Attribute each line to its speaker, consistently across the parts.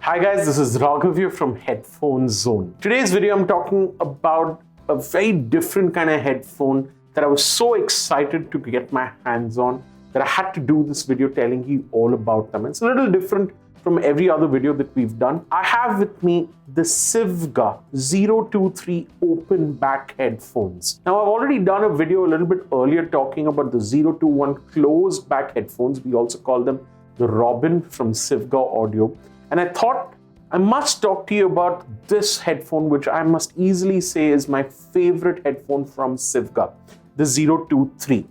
Speaker 1: Hi guys, this is Raghav here from Headphone Zone. Today's video I'm talking about a very different kind of headphone that I was so excited to get my hands on that I had to do this video telling you all about them. It's a little different from every other video that we've done. I have with me the SIVGA SV023 Open-Back Headphones. Now I've already done a video a little bit earlier talking about the 021 closed back headphones. We also call them the Robin from SIVGA Audio. And I thought I must talk to you about this headphone, which I must easily say is my favorite headphone from SIVGA, the 023.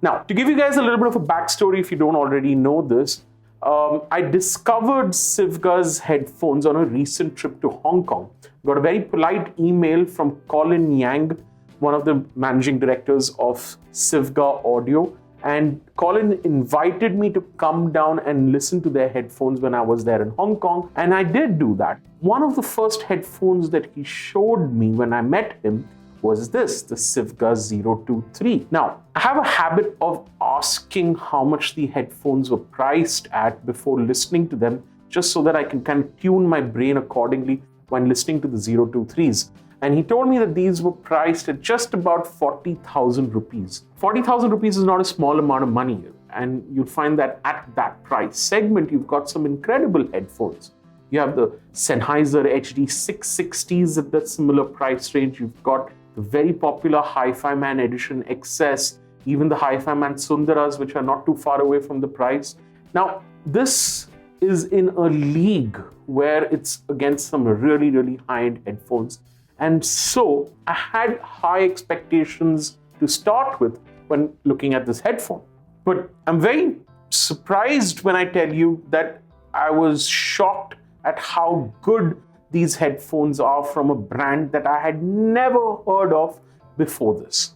Speaker 1: Now, to give you guys a little bit of a backstory, if you don't already know this, I discovered SIVGA's headphones on a recent trip to Hong Kong. Got a very polite email from Colin Yang, one of the managing directors of SIVGA Audio. And Colin invited me to come down and listen to their headphones when I was there in Hong Kong. And I did do that. One of the first headphones that he showed me when I met him was this, the SIVGA 023. Now, I have a habit of asking how much the headphones were priced at before listening to them, just so that I can kind of tune my brain accordingly when listening to the 023s. And he told me that these were priced at just about 40,000 rupees. 40,000 rupees is not a small amount of money. And you'll find that at that price segment, you've got some incredible headphones. You have the Sennheiser HD 660s at that similar price range. You've got the very popular Hi-Fi Man Edition XS, even the Hi-Fi Man Sundaras, which are not too far away from the price. Now, this is in a league where it's against some really, really high-end headphones. And so I had high expectations to start with when looking at this headphone. But I'm very surprised when I tell you that I was shocked at how good these headphones are from a brand that I had never heard of before this.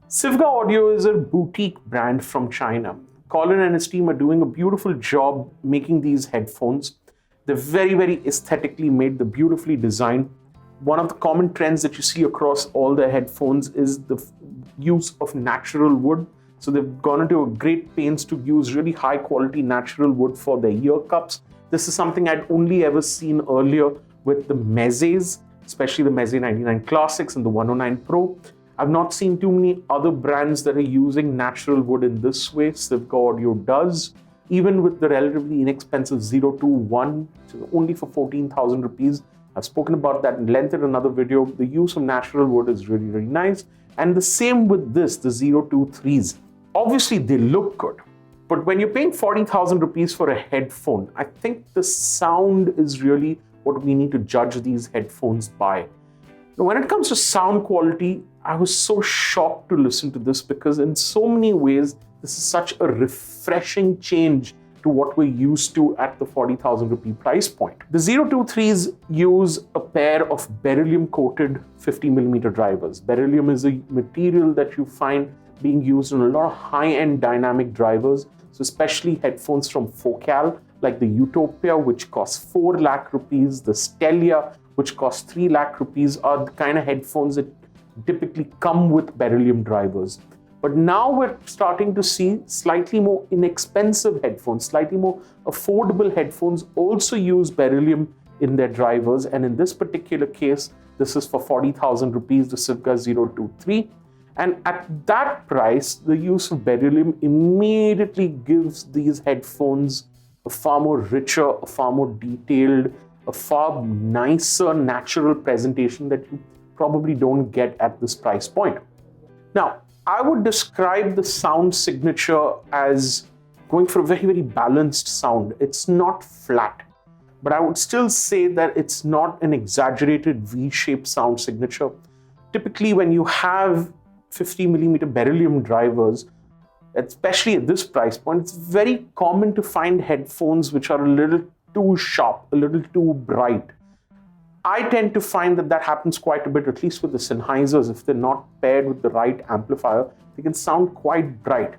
Speaker 1: SIVGA Audio is a boutique brand from China. Colin and his team are doing a beautiful job making these headphones. They're very, very aesthetically made, they're beautifully designed. One of the common trends that you see across all their headphones is the use of natural wood. So they've gone into a great pains to use really high quality natural wood for their ear cups. This is something I'd only ever seen earlier with the Mezes, especially the Meze 99 Classics and the 109 Pro. I've not seen too many other brands that are using natural wood in this way. SIVGA Audio does. Even with the relatively inexpensive 021, which is only for 14,000 rupees. I've spoken about that in length in another video. The use of natural wood is really, really nice. And the same with this, the 023s. Obviously, they look good. But when you're paying 40,000 rupees for a headphone, I think the sound is really what we need to judge these headphones by. Now, when it comes to sound quality, I was so shocked to listen to this because in so many ways, this is such a refreshing change to what we're used to at the 40,000 rupee price point. The 023s use a pair of beryllium coated 50mm drivers. Beryllium is a material that you find being used in a lot of high-end dynamic drivers. So especially headphones from Focal, like the Utopia, which costs 4 lakh rupees, the Stelia, which costs 3 lakh rupees, are the kind of headphones that typically come with beryllium drivers. But now we're starting to see slightly more inexpensive headphones, slightly more affordable headphones also use beryllium in their drivers. And in this particular case, this is for 40,000 rupees, the SIVGA 023. And at that price, the use of beryllium immediately gives these headphones a far more richer, a far more detailed, a far nicer natural presentation that you probably don't get at this price point. Now, I would describe the sound signature as going for a very, very balanced sound. It's not flat, but I would still say that it's not an exaggerated V-shaped sound signature. Typically, when you have 50mm beryllium drivers, especially at this price point, it's very common to find headphones which are a little too sharp, a little too bright. I tend to find that happens quite a bit, at least with the Sennheisers. If they're not paired with the right amplifier, they can sound quite bright.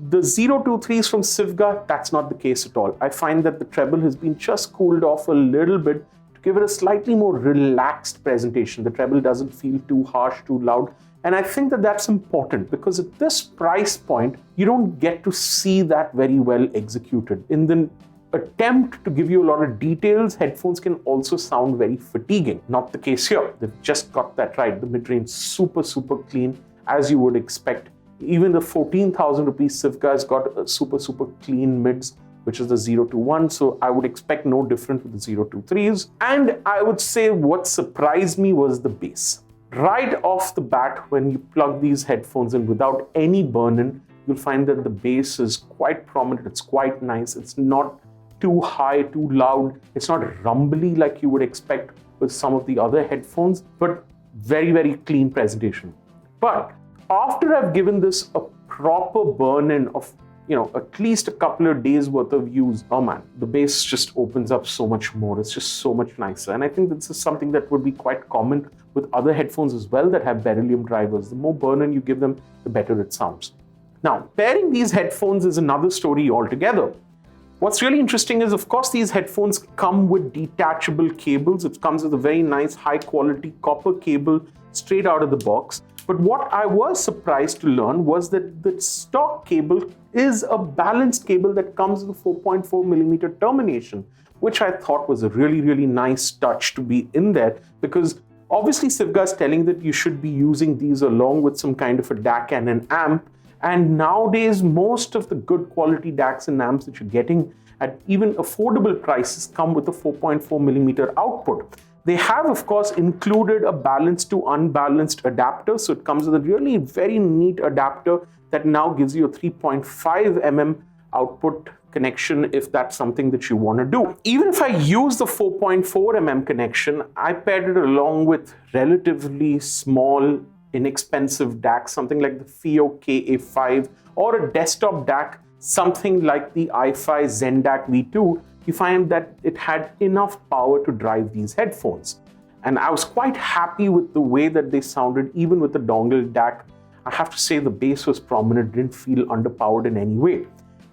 Speaker 1: The 023s from SIVGA, that's not the case at all. I find that the treble has been just cooled off a little bit to give it a slightly more relaxed presentation. The treble doesn't feel too harsh, too loud, And I think that that's important because at this price point, you don't get to see that very well executed. In the attempt to give you a lot of details, headphones can also sound very fatiguing. Not the case here. They've just got that right. The mid-range super, super clean, as you would expect. Even the 14,000 rupees SIVGA has got a super, super clean mids, which is the 021. So I would expect no different with the 023s. And I would say what surprised me was the bass. Right off the bat, when you plug these headphones in without any burn-in, you'll find that the bass is quite prominent. It's quite nice. It's not too high, too loud. It's not rumbly like you would expect with some of the other headphones, but very, very clean presentation. But after I've given this a proper burn-in of, at least a couple of days worth of use, oh man, the bass just opens up so much more. It's just so much nicer. And I think this is something that would be quite common with other headphones as well that have beryllium drivers. The more burn-in you give them, the better it sounds. Now, pairing these headphones is another story altogether. What's really interesting is, of course, these headphones come with detachable cables. It comes with a very nice high-quality copper cable straight out of the box. But what I was surprised to learn was that the stock cable is a balanced cable that comes with a 4.4 millimeter termination, which I thought was a really, really nice touch to be in there, because obviously SIVGA is telling that you should be using these along with some kind of a DAC and an amp. And nowadays, most of the good quality DACs and amps that you're getting at even affordable prices come with a 4.4 millimeter output. They have, of course, included a balanced to unbalanced adapter. So it comes with a really very neat adapter that now gives you a 3.5 mm output connection if that's something that you want to do. Even if I use the 4.4 mm connection, I paired it along with relatively small, inexpensive DAC, something like the FIO KA5 or a desktop DAC, something like the iFi Zen DAC V2, you find that it had enough power to drive these headphones. And I was quite happy with the way that they sounded, even with the dongle DAC. I have to say the bass was prominent, didn't feel underpowered in any way.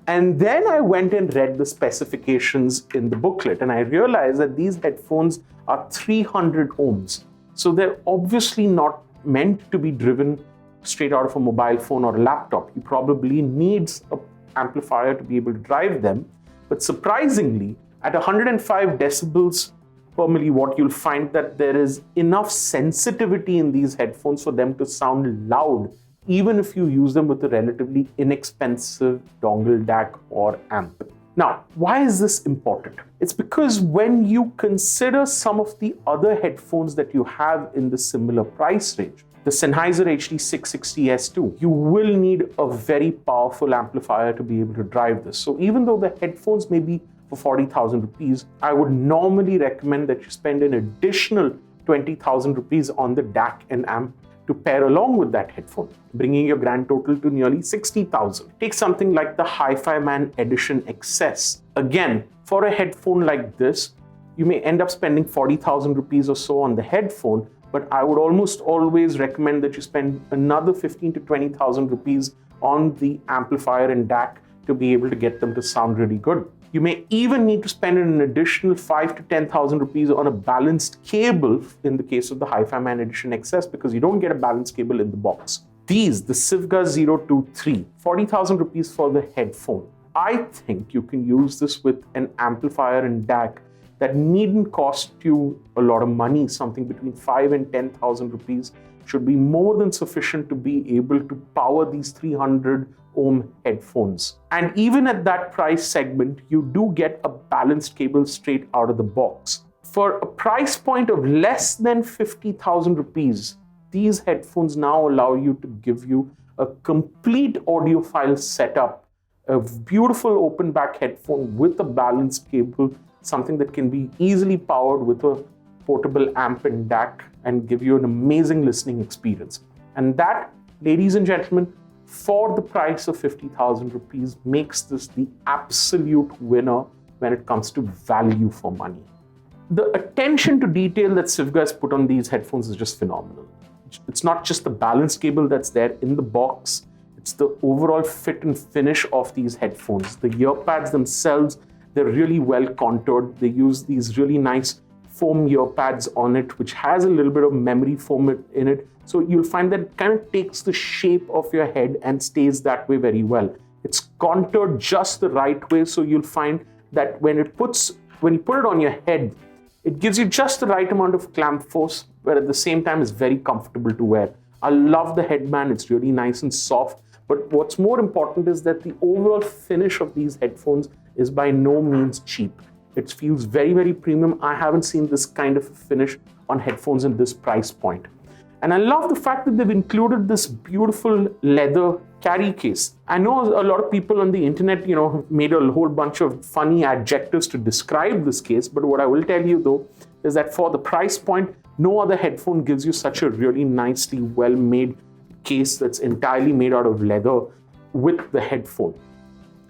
Speaker 1: And then I went and read the specifications in the booklet, and I realized that these headphones are 300 ohms. So they're obviously not meant to be driven straight out of a mobile phone or a laptop. You probably need an amplifier to be able to drive them. But surprisingly, at 105 decibels per milliwatt, you'll find that there is enough sensitivity in these headphones for them to sound loud, even if you use them with a relatively inexpensive dongle DAC or amp. Now, why is this important? It's because when you consider some of the other headphones that you have in the similar price range, the Sennheiser HD660S2, you will need a very powerful amplifier to be able to drive this. So even though the headphones may be for 40,000 rupees, I would normally recommend that you spend an additional 20,000 rupees on the DAC and amp to pair along with that headphone, bringing your grand total to nearly 60,000. Take something like the Hi-Fi Man Edition XS. Again, for a headphone like this, you may end up spending 40,000 rupees or so on the headphone, but I would almost always recommend that you spend another 15 to 20,000 rupees on the amplifier and DAC to be able to get them to sound really good. You may even need to spend an additional 5 to 10,000 rupees on a balanced cable in the case of the Hi-Fi Man Edition XS, because you don't get a balanced cable in the box. These, the SIVGA 023, 40,000 rupees for the headphone. I think you can use this with an amplifier and DAC that needn't cost you a lot of money. Something between 5 and 10,000 rupees should be more than sufficient to be able to power these 300 ohm headphones. And even at that price segment, you do get a balanced cable straight out of the box. For a price point of less than 50,000 rupees, these headphones now allow you to give you a complete audiophile setup, a beautiful open-back headphone with a balanced cable, something that can be easily powered with a portable amp and DAC and give you an amazing listening experience. And that, ladies and gentlemen, for the price of 50,000 rupees, makes this the absolute winner when it comes to value for money. The attention to detail that SIVGA has put on these headphones is just phenomenal. It's not just the balanced cable that's there in the box, it's the overall fit and finish of these headphones. The ear pads themselves, they're really well contoured. They use these really nice foam ear pads on it, which has a little bit of memory foam in it, So you'll find that it kind of takes the shape of your head and stays that way very well. It's contoured just the right way, so you'll find that when you put it on your head, it gives you just the right amount of clamp force, but at the same time it's very comfortable to wear. I love the headband, it's really nice and soft. But what's more important is that the overall finish of these headphones is by no means cheap. It feels very, very premium. I haven't seen this kind of finish on headphones in this price point. And I love the fact that they've included this beautiful leather carry case. I know a lot of people on the internet, have made a whole bunch of funny adjectives to describe this case, but what I will tell you though is that for the price point, no other headphone gives you such a really nicely well-made case that's entirely made out of leather with the headphone.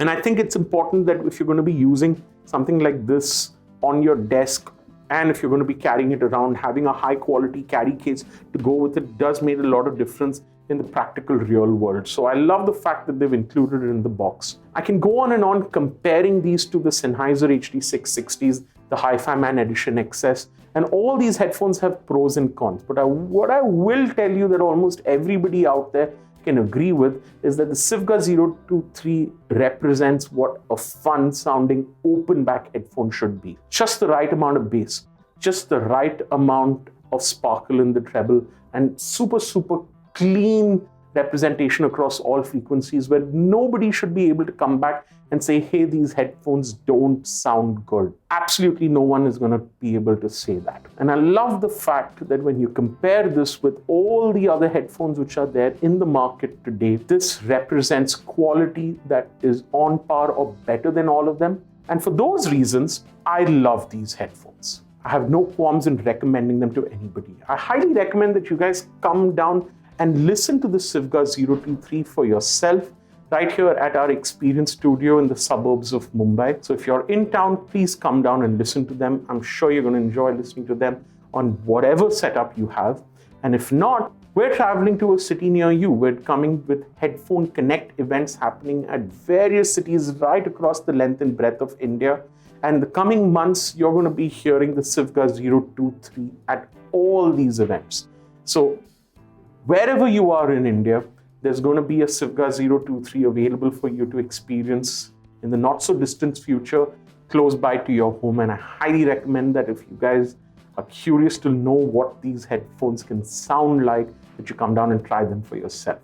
Speaker 1: And I think it's important that if you're going to be using something like this on your desk, and if you're going to be carrying it around, having a high quality carry case to go with it does make a lot of difference in the practical real world. So I love the fact that they've included it in the box. I can go on and on comparing these to the Sennheiser HD660s, the Hi-Fi Man Edition XS, and all these headphones have pros and cons. But what I will tell you that almost everybody out there can agree with is that the SIVGA SV023 represents what a fun sounding open back headphone should be. Just the right amount of bass, just the right amount of sparkle in the treble, and super, super clean representation across all frequencies where nobody should be able to come back and say, hey, these headphones don't sound good. Absolutely no one is going to be able to say that. And I love the fact that when you compare this with all the other headphones which are there in the market today, this represents quality that is on par or better than all of them. And for those reasons, I love these headphones. I have no qualms in recommending them to anybody. I highly recommend that you guys come down and listen to the SIVGA SV023 for yourself right here at our experience studio in the suburbs of Mumbai. So if you're in town, please come down and listen to them. I'm sure you're going to enjoy listening to them on whatever setup you have. And if not, we're traveling to a city near you. We're coming with Headphone Connect events happening at various cities right across the length and breadth of India. And in the coming months, you're going to be hearing the SIVGA SV023 at all these events. So wherever you are in India, there's going to be a SIVGA SV023 available for you to experience in the not so distant future, close by to your home. And I highly recommend that if you guys are curious to know what these headphones can sound like, that you come down and try them for yourself.